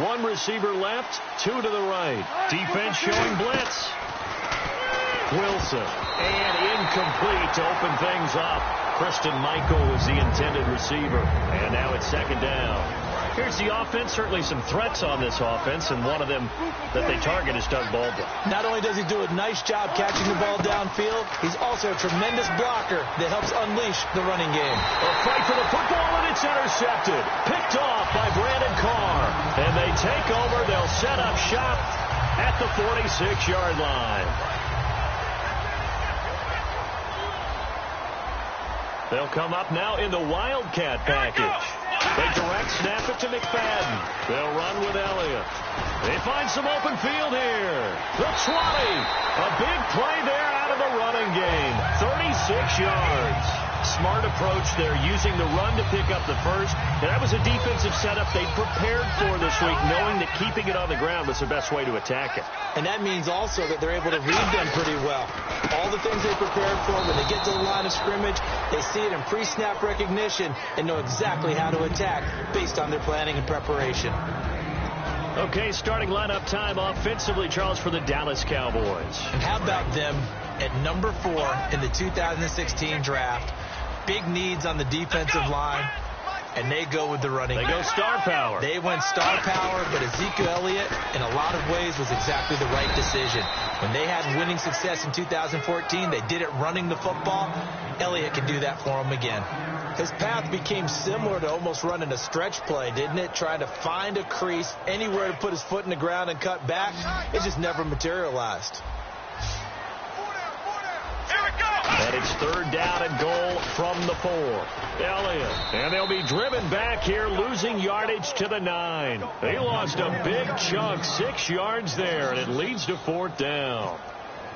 One receiver left, two to the right. Defense showing blitz. Wilson. And incomplete to open things up. Kristen Michael was the intended receiver. And now it's second down. Here's the offense. Certainly some threats on this offense, and one of them that they target is Doug Baldwin. Not only does he do a nice job catching the ball downfield, he's also a tremendous blocker that helps unleash the running game. A fight for the football, and it's intercepted. Picked off by Brandon Carr. And they take over. They'll set up shop at the 46-yard line. They'll come up now in the Wildcat package. They direct snap it to McFadden. They'll run with Elliott. They find some open field here. The 20. A big play there out of the running game. 36 yards. Smart approach there, using the run to pick up the first. And that was a defensive setup they prepared for this week, knowing that keeping it on the ground was the best way to attack it. And that means also that they're able to read them pretty well. All the things they prepared for, when they get to the line of scrimmage, they see it in pre-snap recognition and know exactly how to attack based on their planning and preparation. Okay, starting lineup time offensively, Charles, for the Dallas Cowboys. And how about them at number 4 in the 2016 draft? Big needs on the defensive line, and they go with the running game. They go star power. They went star power, but Ezekiel Elliott, in a lot of ways, was exactly the right decision. When they had winning success in 2014, they did it running the football. Elliott can do that for them again. His path became similar to almost running a stretch play, didn't it? Trying to find a crease, anywhere to put his foot in the ground and cut back. It just never materialized. And it's third down and goal from the 4. Elliott. And they'll be driven back here, losing yardage to the 9. They lost a big chunk, 6 yards there, and it leads to fourth down.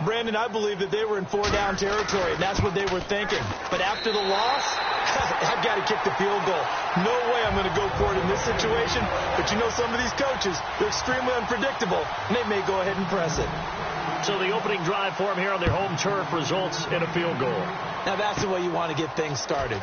Brandon, I believe that they were in 4-down territory, and that's what they were thinking. But after the loss, I've got to kick the field goal. No way I'm going to go for it in this situation. But you know, some of these coaches, they're extremely unpredictable, and they may go ahead and press it. So the opening drive for them here on their home turf results in a field goal. Now that's the way you want to get things started.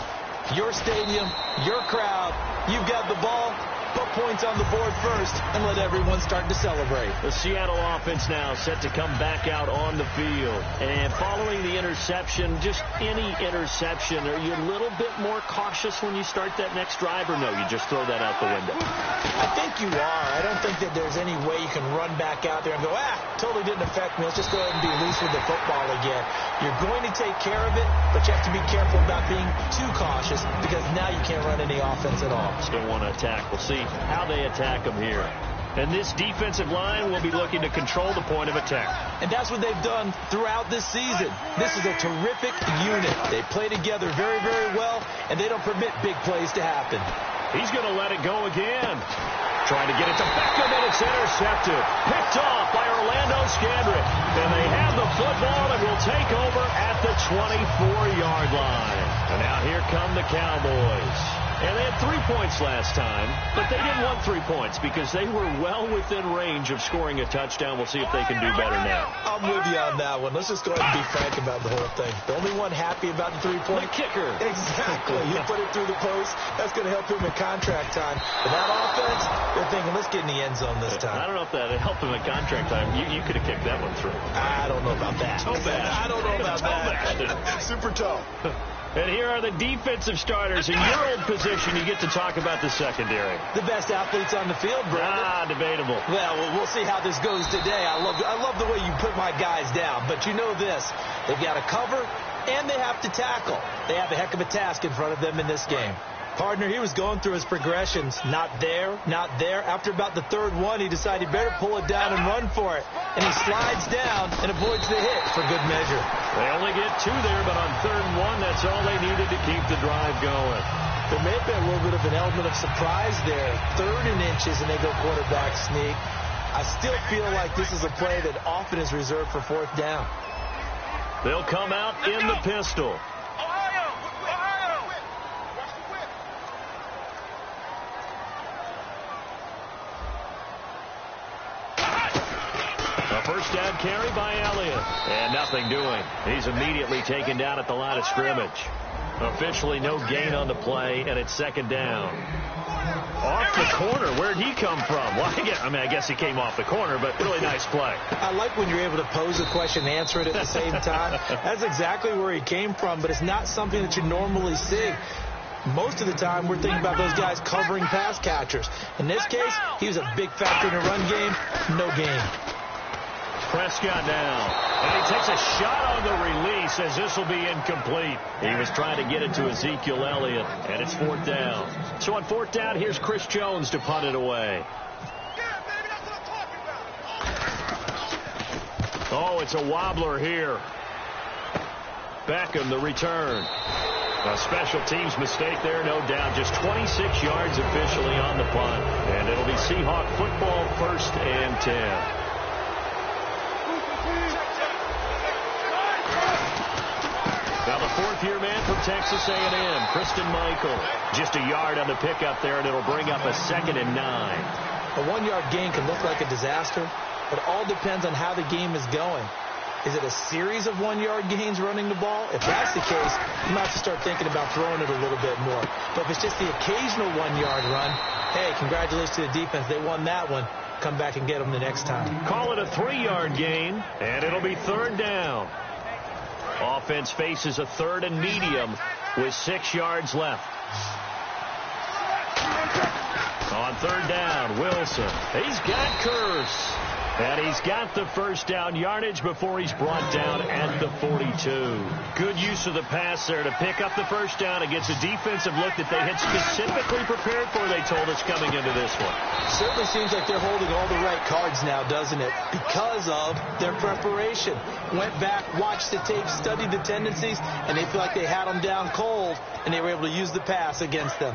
Your stadium, your crowd, you've got the ball. Put points on the board first and let everyone start to celebrate. The Seattle offense now set to come back out on the field. And following the interception, just any interception, are you a little bit more cautious when you start that next drive, or no, you just throw that out the window? I think you are. I don't think that there's any way you can run back out there and go, totally didn't affect me. Let's just go ahead and be loose with the football again. You're going to take care of it, but you have to be careful about being too cautious, because now you can't run any offense at all. Still want to attack. We'll see how they attack them here. And this defensive line will be looking to control the point of attack. And that's what they've done throughout this season. This is a terrific unit. They play together very, very well, and they don't permit big plays to happen. He's going to let it go again. Trying to get it to Beckham, and it's intercepted. Picked off by Orlando Scandrick. And they have the football and will take over at the 24-yard line. And now here come the Cowboys. And they had 3 points last time, but they didn't want 3 points because they were well within range of scoring a touchdown. We'll see if they can do better now. I'm with you on that one. Let's just go ahead and be frank about the whole thing. The only one happy about the 3-point. The kicker. Exactly. You put it through the post. That's going to help him in contract time. But that offense, they're thinking, let's get in the end zone this time. I don't know if that helped him in contract time. You could have kicked that one through. I don't know about that. Toe bad. I don't know about that. Super toe. And here are the defensive starters. In your old position, you get to talk about the secondary. The best athletes on the field, Brandon. Debatable. Well, we'll see how this goes today. I love the way you put my guys down. But you know this. They've got to cover, and they have to tackle. They have a heck of a task in front of them in this game. Partner, he was going through his progressions. Not there, not there. After about the third one, he decided he better pull it down and run for it. And he slides down and avoids the hit for good measure. They only get 2 there, but on 3rd and 1, that's all they needed to keep the drive going. There may have been a little bit of an element of surprise there. 3rd and inches, and they go quarterback sneak. I still feel like this is a play that often is reserved for 4th down. They'll come out in the pistol. First down carry by Elliott. And nothing doing. He's immediately taken down at the line of scrimmage. Officially no gain on the play, and it's 2nd down. Off the corner. Where'd he come from? Well, I guess he came off the corner, but really nice play. I like when you're able to pose a question and answer it at the same time. That's exactly where he came from, but it's not something that you normally see. Most of the time, we're thinking about those guys covering pass catchers. In this case, he was a big factor in the run game. No gain. Prescott now, and he takes a shot on the release as this will be incomplete. He was trying to get it to Ezekiel Elliott, and it's 4th down. So on 4th down, here's Chris Jones to punt it away. Oh, it's a wobbler here. Beckham, the return. A special teams mistake there, no doubt. Just 26 yards officially on the punt, and it'll be Seahawk football 1st and 10. Now the 4th-year man from Texas A&M, Christine Michael. Just a yard on the pickup there, and it'll bring up a 2nd and 9. A 1-yard gain can look like a disaster, but it all depends on how the game is going. Is it a series of 1-yard gains running the ball? If that's the case, you might have to start thinking about throwing it a little bit more. But if it's just the occasional 1-yard run, hey, congratulations to the defense. They won that one. Come back and get them the next time. Call it a 3-yard gain, and it'll be 3rd down. Offense faces a 3rd and medium with 6 yards left. On 3rd down, Wilson. He's got Curse. And he's got the 1st down yardage before he's brought down at the 42. Good use of the pass there to pick up the 1st down against a defensive look that they had specifically prepared for, they told us, coming into this one. Certainly seems like they're holding all the right cards now, doesn't it? Because of their preparation. Went back, watched the tape, studied the tendencies, and they feel like they had them down cold, and they were able to use the pass against them.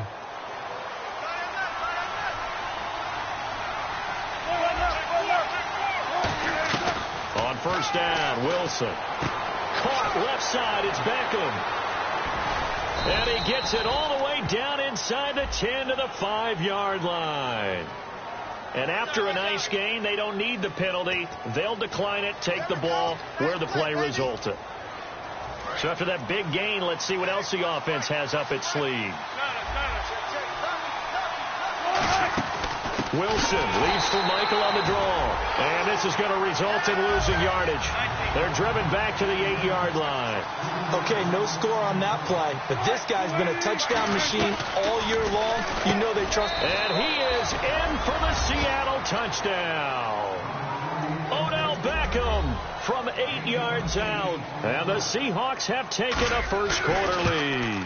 On 1st down, Wilson. Caught left side, it's Beckham. And he gets it all the way down inside the 10 to the 5-yard line. And after a nice gain, they don't need the penalty. They'll decline it, take the ball where the play resulted. So after that big gain, let's see what else the offense has up its sleeve. Wilson leads for Michael on the draw. And this is going to result in losing yardage. They're driven back to the 8-yard line. Okay, no score on that play. But this guy's been a touchdown machine all year long. You know they trust him. And he is in for the Seattle touchdown. Odell Beckham from 8 yards out. And the Seahawks have taken a first-quarter lead.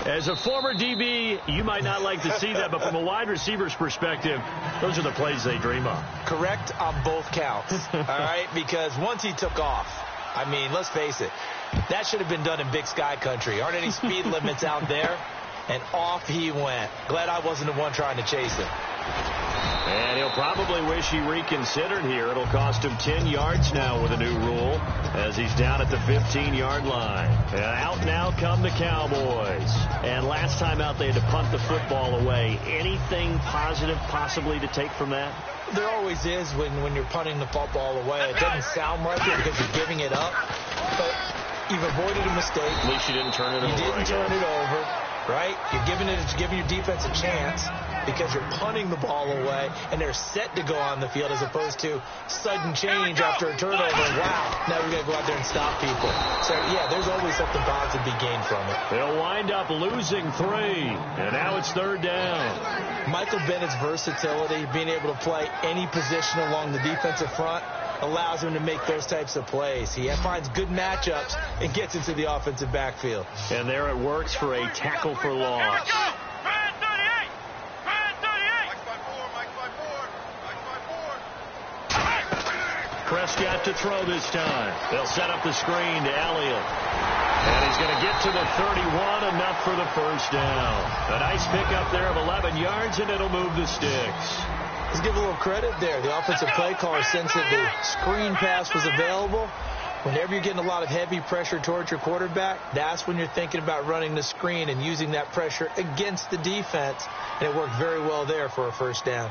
As a former DB, you might not like to see that, but from a wide receiver's perspective, those are the plays they dream of. Correct on both counts, all right? Because once he took off, I mean, let's face it, that should have been done in Big Sky country. Aren't any speed limits out there? And off he went. Glad I wasn't the one trying to chase him. And he'll probably wish he reconsidered here. It'll cost him 10 yards now with a new rule as he's down at the 15-yard line. And out now come the Cowboys. And last time out they had to punt the football away. Anything positive possibly to take from that? There always is when you're punting the football away. It doesn't sound like it because you're giving it up. But you've avoided a mistake. At least you didn't turn it over. You didn't turn it over, right? You're giving your defense a chance because you're punting the ball away, and they're set to go on the field as opposed to sudden change after a turnover. Wow, now we've got to go out there and stop people. So, yeah, there's always something positive to be gained from it. They'll wind up losing 3, and now it's 3rd down. Michael Bennett's versatility, being able to play any position along the defensive front, allows him to make those types of plays. He finds good matchups and gets into the offensive backfield. And there it works for a tackle for loss. Prescott to throw this time. They'll set up the screen to Elliott. And he's going to get to the 31, enough for the 1st down. A nice pickup there of 11 yards, and it'll move the sticks. Let's give a little credit there. The offensive play caller sensed that the screen pass was available. Whenever you're getting a lot of heavy pressure towards your quarterback, that's when you're thinking about running the screen and using that pressure against the defense. And it worked very well there for a 1st down.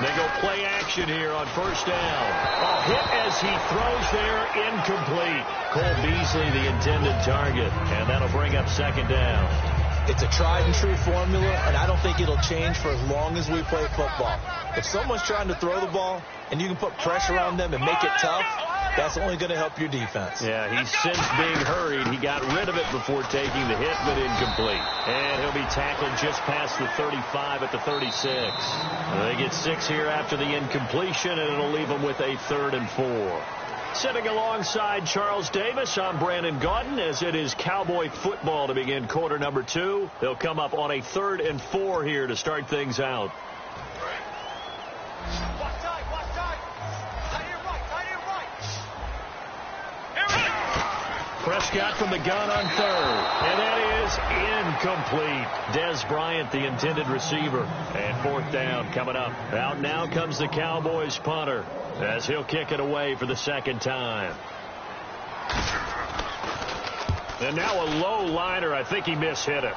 They go play action here on first down. A hit as he throws there, incomplete. Cole Beasley, the intended target, and that'll bring up second down. It's a tried-and-true formula, and I don't think it'll change for as long as we play football. If someone's trying to throw the ball and you can put pressure on them and make it tough, that's only going to help your defense. Yeah, he's since being hurried. He got rid of it before taking the hit, but incomplete. And he'll be tackled just past the 35 at the 36. They get 6 here after the incompletion, and it'll leave them with a 3rd and 4. Sitting alongside Charles Davis, I'm Brandon Gaudin, as it is Cowboy football to begin quarter number 2. They'll come up on a 3rd and 4 here to start things out. Prescott from the gun on 3rd, and that is incomplete. Dez Bryant, the intended receiver, and 4th down coming up. Out now comes the Cowboys punter, as he'll kick it away for the 2nd time. And now a low liner. I think he mishit it.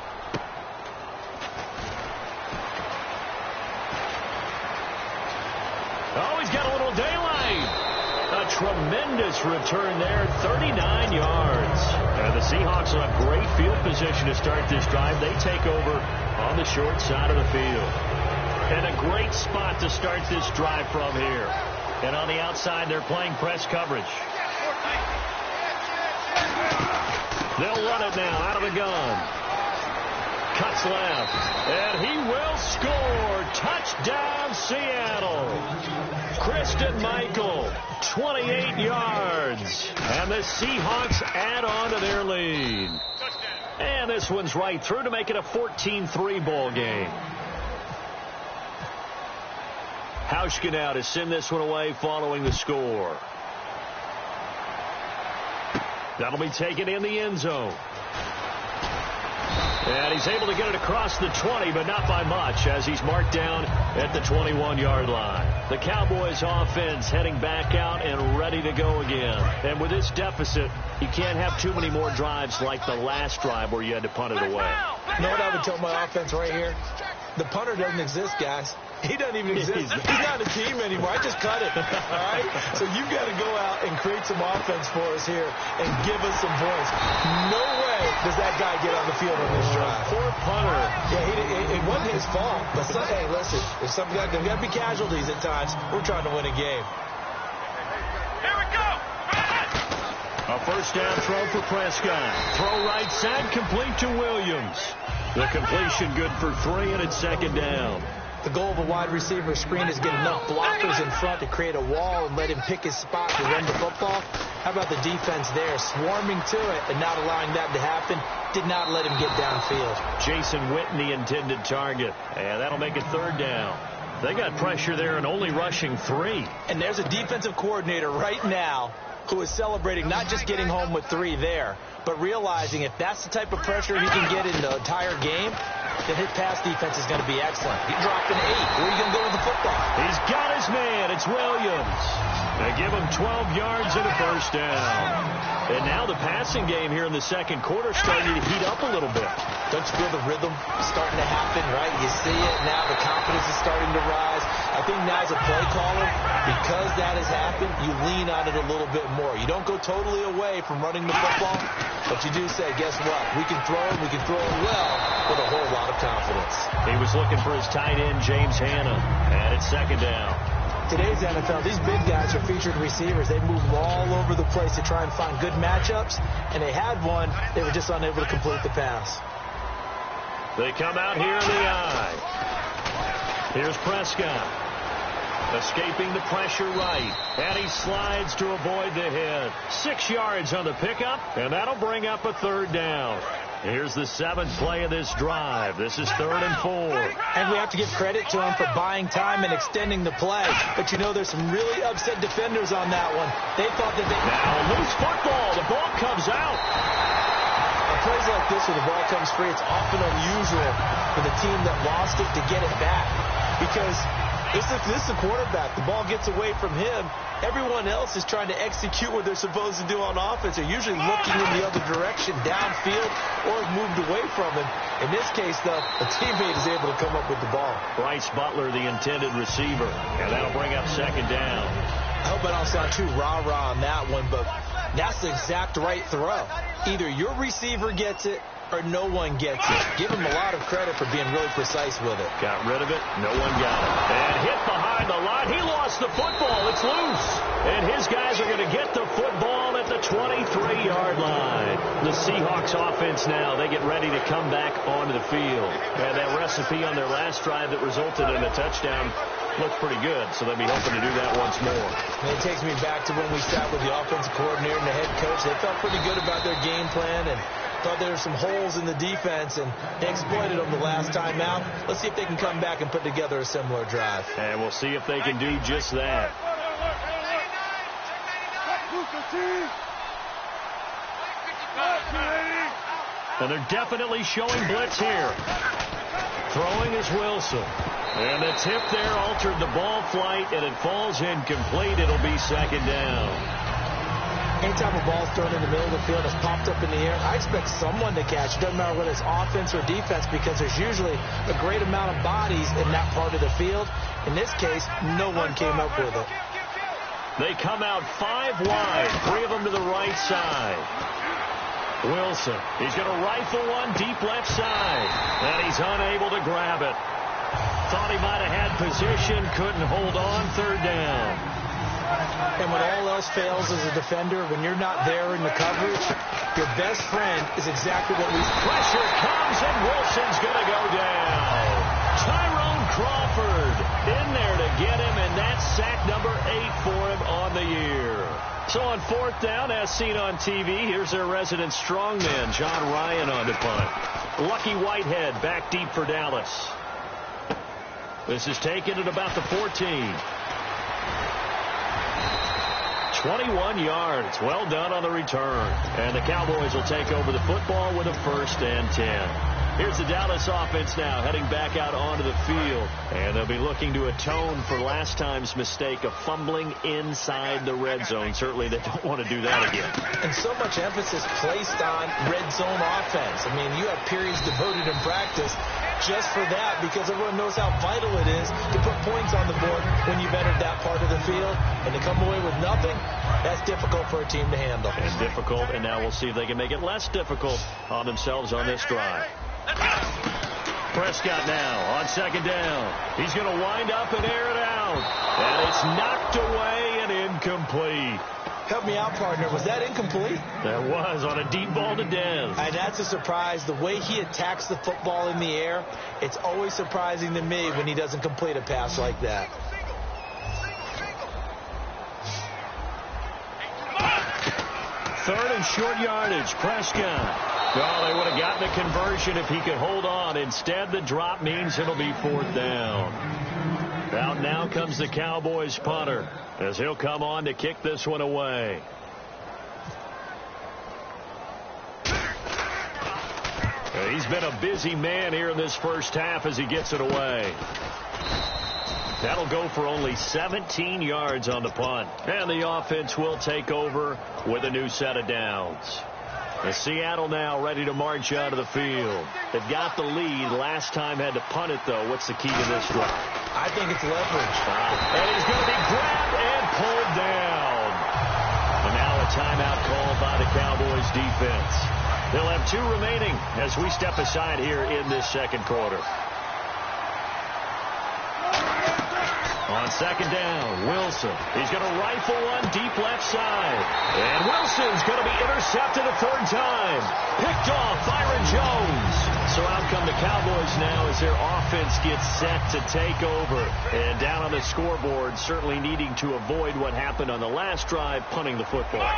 Oh, he's got a little daylight. A tremendous return there, 39 yards. And the Seahawks will have great field position to start this drive. They take over on the short side of the field. And a great spot to start this drive from here. And on the outside, they're playing press coverage. They'll run it now out of the gun. Cuts left. And he will score. Touchdown, Seattle. Christian Michael, 28 yards. And the Seahawks add on to their lead. And this one's right through to make it a 14-3 ball game. Hauschka now to send this one away following the score. That'll be taken in the end zone. And he's able to get it across the 20, but not by much, as he's marked down at the 21-yard line. The Cowboys offense heading back out and ready to go again. And with this deficit, you can't have too many more drives like the last drive where you had to punt it away. You know what I would tell my offense right here? The punter doesn't exist, guys. He doesn't even exist. He's not a team anymore. I just cut it. All right? So you've got to go out and create some offense for us here and give us some points. No way does that guy get on the field on this drive. Poor punter. Yeah, it wasn't his fault. But, hey, listen, if there's got to be casualties at times. We're trying to win a game. Here we go. A first down throw for Prescott. Throw right side, complete to Williams. The completion good for 3, and it's 2nd down. The goal of a wide receiver screen is get enough blockers in front to create a wall and let him pick his spot to run the football. How about the defense there, swarming to it and not allowing that to happen? Did not let him get downfield. Jason Witten, the intended target, and that'll make it 3rd down. They got pressure there and only rushing 3. And there's a defensive coordinator right now who is celebrating not just getting home with 3 there, but realizing if that's the type of pressure he can get in the entire game, then his pass defense is going to be excellent. He dropped an 8. Where are you going to go with the football? He's got his man. It's Williams. They give him 12 yards and a first down. And now the passing game here in the second quarter starting to heat up a little bit. Don't you feel the rhythm starting to happen, right? You see it now. The confidence is starting to rise. I think now as a play caller, because that has happened, you lean on it a little bit more. You don't go totally away from running the football, but you do say, guess what? We can throw it. We can throw it well with a whole lot of confidence. He was looking for his tight end, James Hanna, and it's 2nd down. Today's NFL, these big guys are featured receivers. They move all over the place to try and find good matchups, and they had one. They were just unable to complete the pass. They come out here in the eye. Here's Prescott. Escaping the pressure right, and he slides to avoid the hit. 6 yards on the pickup, and that'll bring up a 3rd down. Here's the 7th play of this drive. This is 3rd and 4. And we have to give credit to him for buying time and extending the play. But you know, there's some really upset defenders on that one. They thought that they... Now, loose football. The ball comes out. On plays like this where the ball comes free, it's often unusual for the team that lost it to get it back. because this is the quarterback. The ball gets away from him. Everyone else is trying to execute what they're supposed to do on offense. They're usually looking in the other direction, downfield, or have moved away from him. In this case, though, a teammate is able to come up with the ball. Bryce Butler, the intended receiver, and that'll bring up second down. I hope I don't sound too rah-rah on that one, but that's the exact right throw. Either your receiver gets it or no one gets it. Give him a lot of credit for being really precise with it. Got rid of it. No one got it. And hit behind the line. He lost the football. It's loose. And his guys are going to get the football at the 23-yard line. The Seahawks offense now, they get ready to come back onto the field. And that recipe on their last drive that resulted in a touchdown looks pretty good, so they'll be hoping to do that once more. And it takes me back to when we sat with the offensive coordinator and the head coach. They felt pretty good about their game plan and thought there were some holes in the defense, and they exploited them the last time out. Let's see if they can come back and put together a similar drive. And we'll see if they can do just that. And they're definitely showing blitz here. Throwing is Wilson. And the tip there altered the ball flight, and it falls incomplete. It'll be second down. Anytime a ball's thrown in the middle of the field, it's popped up in the air, I expect someone to catch it. Doesn't matter whether it's offense or defense, because there's usually a great amount of bodies in that part of the field. In this case, no one came up with it. They come out 5 wide, 3 of them to the right side. Wilson, he's going to rifle one deep left side, and he's unable to grab it. Thought he might have had position, couldn't hold on, third down. And when all else fails as a defender, when you're not there in the coverage, your best friend is exactly what we... Pressure comes, and Wilson's going to go down. Tyrone Crawford in there to get him, and that's sack number 8 for him on the year. So on fourth down, as seen on TV, here's their resident strongman, John Ryan, on the punt. Lucky Whitehead back deep for Dallas. This is taken at about the 14. 21 yards. Well done on the return. And the Cowboys will take over the football with a 1st and 10. Here's the Dallas offense now heading back out onto the field. And they'll be looking to atone for last time's mistake of fumbling inside the red zone. Certainly they don't want to do that again. And so much emphasis placed on red zone offense. I mean, you have periods devoted in practice just for that, because everyone knows how vital it is to put points on the board when you've entered that part of the field. And to come away with nothing, that's difficult for a team to handle. It's difficult, and now we'll see if they can make it less difficult on themselves on this drive. Prescott now on second down. He's going to wind up and air it out. And it's knocked away and incomplete. Help me out, partner. Was that incomplete? That was on a deep ball to Dez. And that's a surprise. The way he attacks the football in the air, it's always surprising to me when he doesn't complete a pass like that. Third and short yardage. Prescott. Well, they would have gotten a conversion if he could hold on. Instead, the drop means it'll be 4th down. Out now comes the Cowboys punter, as he'll come on to kick this one away. He's been a busy man here in this first half as he gets it away. That'll go for only 17 yards on the punt. And the offense will take over with a new set of downs. And Seattle now ready to march out of the field. They've got the lead. Last time had to punt it, though. What's the key to this drive? I think it's leverage. And he's going to be grabbed and pulled down. And now a timeout called by the Cowboys defense. They'll have 2 remaining as we step aside here in this second quarter. On second down, Wilson. He's going to rifle one deep left side. And Wilson's going to be intercepted a 3rd time. Picked off Byron Jones. So out come the Cowboys now as their offense gets set to take over. And down on the scoreboard, certainly needing to avoid what happened on the last drive, punting the football.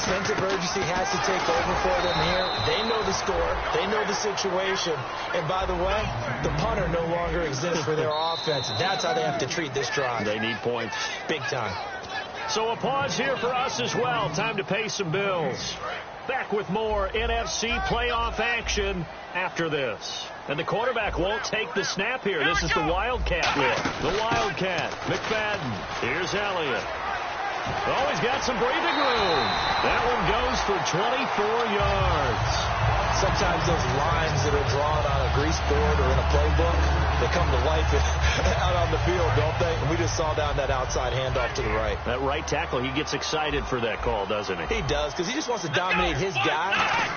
Sense of urgency has to take over for them here. They know the score. They know the situation. And by the way, the punter no longer exists for their offense. That's how they have to treat this drive. They need points. Big time. So a pause here for us as well. Time to pay some bills. Back with more NFC playoff action after this. And the quarterback won't take the snap here. This is the Wildcat look. The Wildcat. McFadden. Here's Elliott. Oh, he's got some breathing room. That one goes for 24 yards. Sometimes those lines that are drawn on a grease board or in a playbook, they come to life out on the field, don't they? And we just saw down that outside handoff to the right. That right tackle, he gets excited for that call, doesn't he? He does, because he just wants to dominate his guy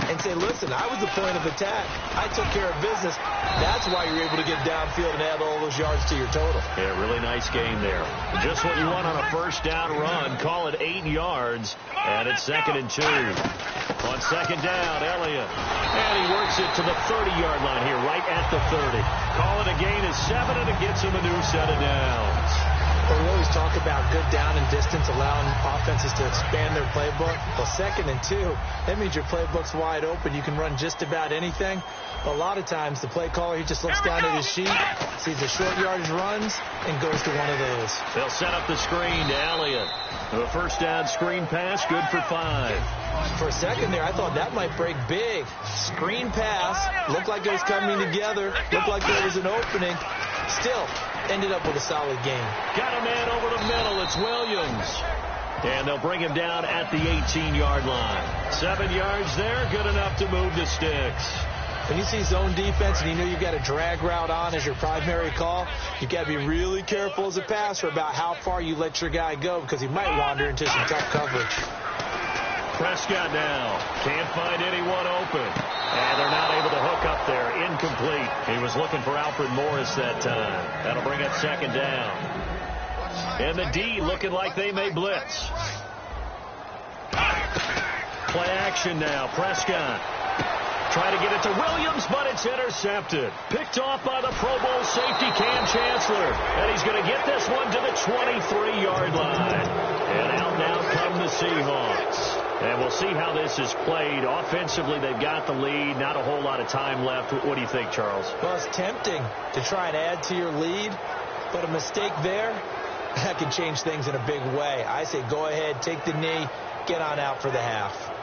and say, listen, I was the point of attack. I took care of business. That's why you're able to get downfield and add all those yards to your total. Yeah, really nice game there. Just what you want on a first down run. Call it 8 yards, and it's 2nd and 2. On 2nd down, Elliott. And he works it to the 30-yard line here, right at the 30. Call it a gain of 7, and it gets him a new set of downs. Well, we always talk about good down and distance, allowing offenses to expand their playbook. Well, 2nd and 2, that means your playbook's wide open. You can run just about anything. But a lot of times, the play caller, he just looks down at his sheet, sees the short yardage runs, and goes to one of those. They'll set up the screen to Elliott. A first down screen pass, good for 5. For a second there, I thought that might break big. Screen pass, looked like it was coming together, looked like there was an opening. Still, ended up with a solid game. Got a man over the middle. It's Williams. And they'll bring him down at the 18-yard line. 7 yards there, good enough to move the sticks. When you see zone defense and you know you've got a drag route on as your primary call, you've got to be really careful as a passer about how far you let your guy go, because he might wander into some tough coverage. Prescott now. Can't find anyone open. And they're not able to hook up there. Incomplete. He was looking for Alfred Morris that time. That'll bring up 2nd down. And the D looking like they may blitz. Play action now. Prescott. Try to get it to Williams, but it's intercepted. Picked off by the Pro Bowl safety Cam Chancellor. And he's going to get this one to the 23-yard line. And out now come the Seahawks. And we'll see how this is played. Offensively, they've got the lead. Not a whole lot of time left. What do you think, Charles? Well, it's tempting to try and add to your lead, but a mistake there, that can change things in a big way. I say go ahead, take the knee, get on out for the half.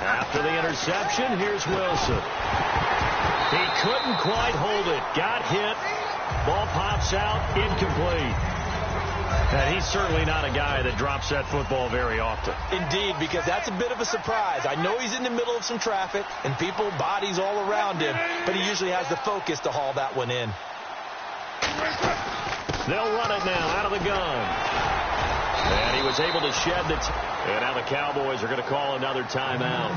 After the interception, here's Wilson. He couldn't quite hold it. Got hit. Ball pops out. Incomplete. And he's certainly not a guy that drops that football very often. Indeed, because that's a bit of a surprise. I know he's in the middle of some traffic and people, bodies all around him, but he usually has the focus to haul that one in. They'll run it now out of the gun. And he was able to shed the... And now the Cowboys are going to call another timeout.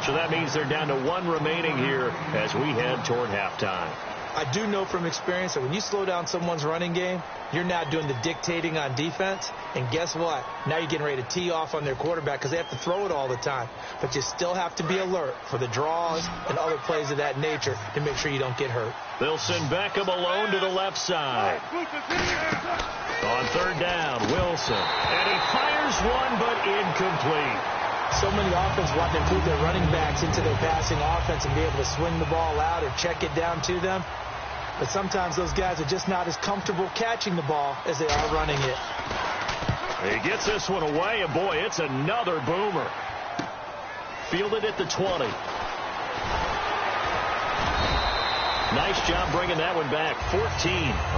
So that means they're down to 1 remaining here as we head toward halftime. I do know from experience that when you slow down someone's running game, you're now doing the dictating on defense. And guess what? Now you're getting ready to tee off on their quarterback because they have to throw it all the time. But you still have to be alert for the draws and other plays of that nature to make sure you don't get hurt. They'll send Beckham alone to the left side. On 3rd down, Wilson. And he fires one, but incomplete. So many offenses want to include their running backs into their passing offense and be able to swing the ball out or check it down to them. But sometimes those guys are just not as comfortable catching the ball as they are running it. He gets this one away, and boy, it's another boomer. Fielded at the 20. Nice job bringing that one back. 14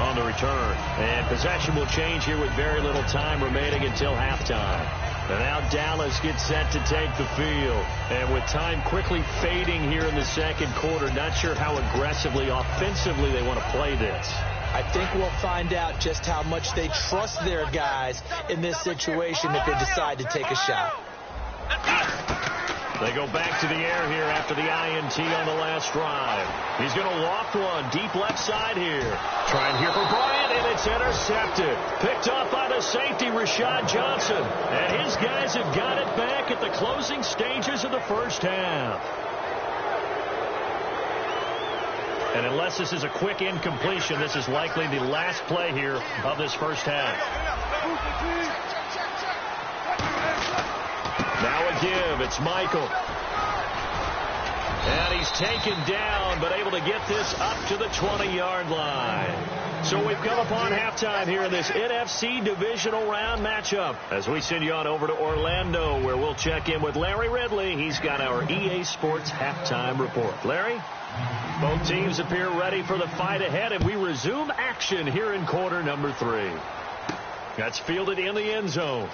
on the return. And possession will change here with very little time remaining until halftime. And now Dallas gets set to take the field. And with time quickly fading here in the second quarter, not sure how aggressively, offensively they want to play this. I think we'll find out just how much they trust their guys in this situation if they decide to take a shot. They go back to the air here after the INT on the last drive. He's going to loft one deep left side here. Trying here for Bryant, and it's intercepted. Picked off by the safety, Rashad Johnson. And his guys have got it back at the closing stages of the first half. And unless this is a quick incompletion, this is likely the last play here of this first half. Now a give. It's Michael. And he's taken down, but able to get this up to the 20-yard line. So we've come upon halftime here in this NFC divisional round matchup as we send you on over to Orlando, where we'll check in with Larry Ridley. He's got our EA Sports halftime report. Larry? Both teams appear ready for the fight ahead, and we resume action here in quarter number 3. That's fielded in the end zone.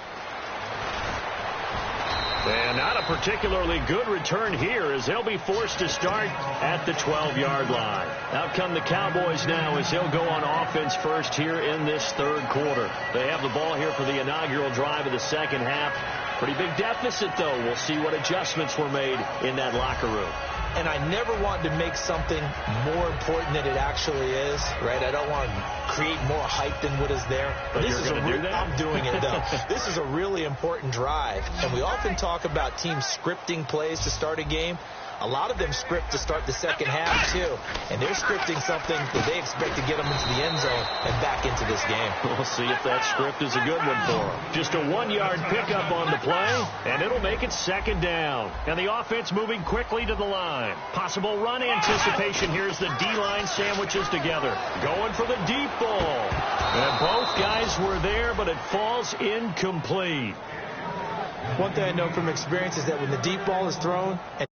And not a particularly good return here as they'll be forced to start at the 12-yard line. Out come the Cowboys now as they'll go on offense first here in this third quarter. They have the ball here for the inaugural drive of the second half. Pretty big deficit, though. We'll see what adjustments were made in that locker room. And I never want to make something more important than it actually is, right? I don't want to create more hype than what is there. But you're going to do that? I'm doing it, though. This is a really important drive. And we often talk about teams scripting plays to start a game. A lot of them script to start the second half, too. And they're scripting something that they expect to get them into the end zone and back into this game. We'll see if that script is a good one for them. Just a 1-yard pickup on the play, and it'll make it second down. And the offense moving quickly to the line. Possible run anticipation. Here's the D-line sandwiches together. Going for the deep ball. And both guys were there, but it falls incomplete. One thing I know from experience is that when the deep ball is thrown and